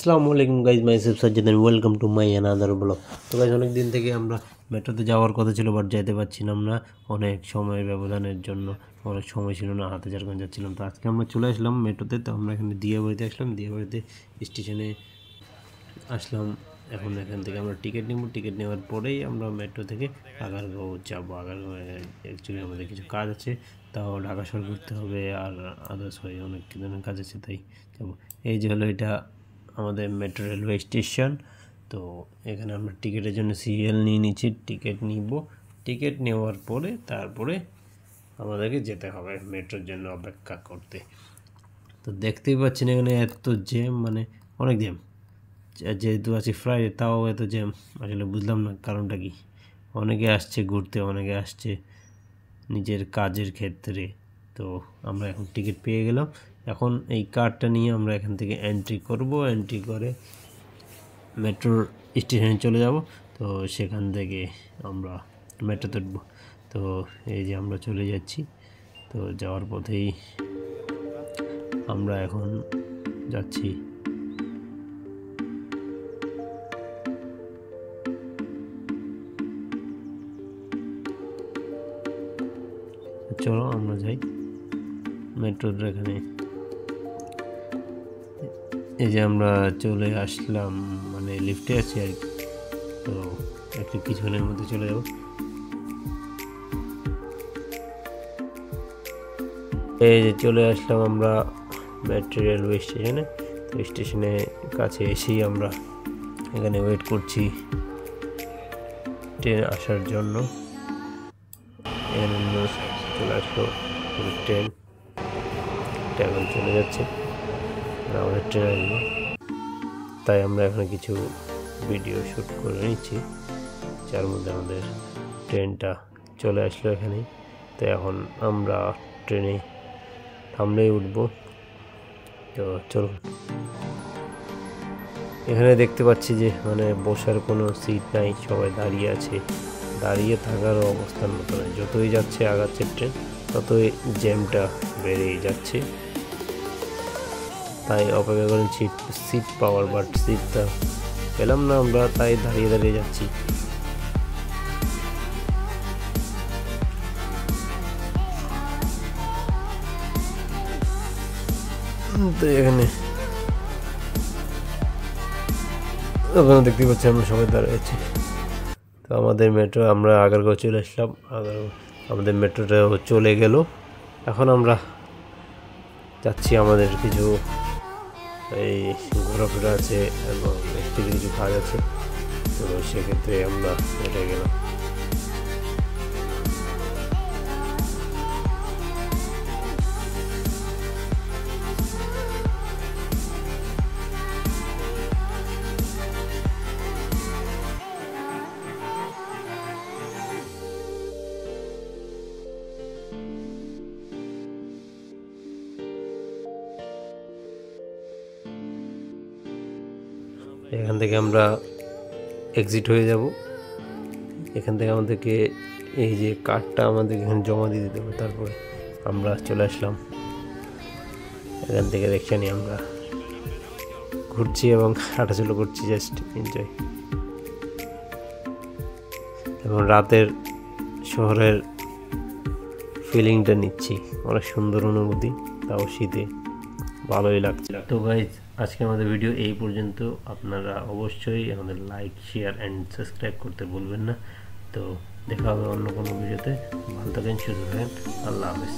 আসসালামু আলাইকুম guys, myself Sajjad and welcome to my another blog. তো গাইজ, অনেক দিন থেকে আমরা মেট্রোতে যাওয়ার কথা ছিল, বাট যাইতে পারছিলাম না অনেক সময়ের ব্যবধানের জন্য। অনেক সময় ছিল না হাতে, যার কারণে যাচ্ছিলাম। তো আজকে আমরা চলে আসলাম মেট্রোতে। তো আমরা এখানে দিয়াবাড়িতে আসলাম, দিয়াবাড়িতে স্টেশনে আসলাম। এখন এখান থেকে আমরা টিকিট নিব, টিকিট নেওয়ার পরেই আমরা মেট্রো থেকে আগারগাঁও যাবো। আগারগাঁও অ্যাকচুয়ালি আমাদের কিছু কাজ আছে, তাও ঢাকা শহর ঘুরতে হবে, আর আদার্স হয় অনেক ধরনের কাজ আছে, তাই যাবো। এই যে হলো এটা আমাদের মেট্রো রেলওয়ে স্টেশন। তো এখানে আমরা টিকিটের জন্য সিরিয়াল নিয়ে নিচ্ছি, টিকিট নিব। টিকিট নেওয়ার পরে তারপরে আমাদেরকে যেতে হবে মেট্রোর জন্য অপেক্ষা করতে। তো দেখতেই পাচ্ছেন এখানে এত জ্যাম, মানে অনেক জ্যাম। যেহেতু আছি ফ্রাইডে, তাও এত জ্যাম, আসলে বুঝলাম না কারণটা কি। অনেকে আসছে ঘুরতে, অনেকে আসছে নিজের কাজের ক্ষেত্রে। তো আমরা এখন টিকিট পেয়ে গেলাম। এখন এই কার্ডটা নিয়ে আমরা এখান থেকে এন্ট্রি করব, এন্ট্রি করে মেট্রোর স্টেশনে চলে যাব। তো সেখান থেকে আমরা মেট্রোতে উঠব। তো এই যে আমরা চলে যাচ্ছি। তো যাওয়ার পথেই আমরা এখন যাচ্ছি। চলো আমরা যাই মেট্রোর এখানে। এই যে আমরা চলে আসলাম, মানে লিফটে আছি আর কি। তো একটু কিছুক্ষণের মধ্যে চলে যাব। এই যে চলে আসলাম আমরা মেট্রো রেলওয়ে স্টেশনে। তো স্টেশনে কাছে এসেই আমরা এখানে ওয়েট করছি ট্রেন আসার জন্য। এখানে চলে আসলো ট্রেন, এখন চলে যাচ্ছে, আমাদের ট্রেন আসবে। তাই আমরা এখানে কিছু ভিডিও শ্যুট করে নিচ্ছি, যার মধ্যে আমাদের ট্রেনটা চলে আসলো এখানে। তো এখন আমরা ট্রেনে থামলেই উঠবো। তো চলুন। এখানে দেখতে পাচ্ছি যে মানে বসার কোনো সিট নাই, সবাই দাঁড়িয়ে আছে। দাঁড়িয়ে থাকারও অবস্থার মতো নয়। যতই যাচ্ছে আগাচ্ছে ট্রেন, ততই জ্যামটা বেড়েই যাচ্ছে। তাই অপেক্ষা করেন সিট পাওয়ার, বাট সিটটা পেলাম না আমরা, তাই দাঁড়িয়ে দাঁড়িয়ে যাচ্ছি। তো এখানে দেখতে পাচ্ছি আমরা সবাই দাঁড়িয়েছি। তো আমাদের মেট্রো, আমরা আগারগাঁও চলে আসলাম। আমাদের মেট্রোটা চলে গেল। এখন আমরা যাচ্ছি, আমাদের কিছু এই ঘোরাফেরা আছে এবং কিছু কাজ আছে। তো সেক্ষেত্রে আমরা হেঁটে গেলাম। এখান থেকে আমরা এক্সিট হয়ে যাব। এখান থেকে আমাদেরকে এই যে কার্ডটা আমাদের এখানে জমা দিয়ে দিতে হবে। তারপরে আমরা চলে আসলাম। এখান থেকে দেখছেন আমরা ঘুরছি এবং হাঁটাচলা করছি, জাস্ট এনজয়। এবং রাতের শহরের ফিলিংটা নিচ্ছি, অনেক সুন্দর অনুভূতি, তাও শীতে ভালোই লাগছে। তো গাইজ, আজকে আমাদের ভিডিও এই পর্যন্ত। আপনারা অবশ্যই আমাদের লাইক, শেয়ার অ্যান্ড সাবস্ক্রাইব করতে ভুলবেন না। তো দেখা হবে অন্য কোনো ভিডিওতে। ভালো থাকেন, সুস্থ থাকেন, আল্লাহ হাফেজ।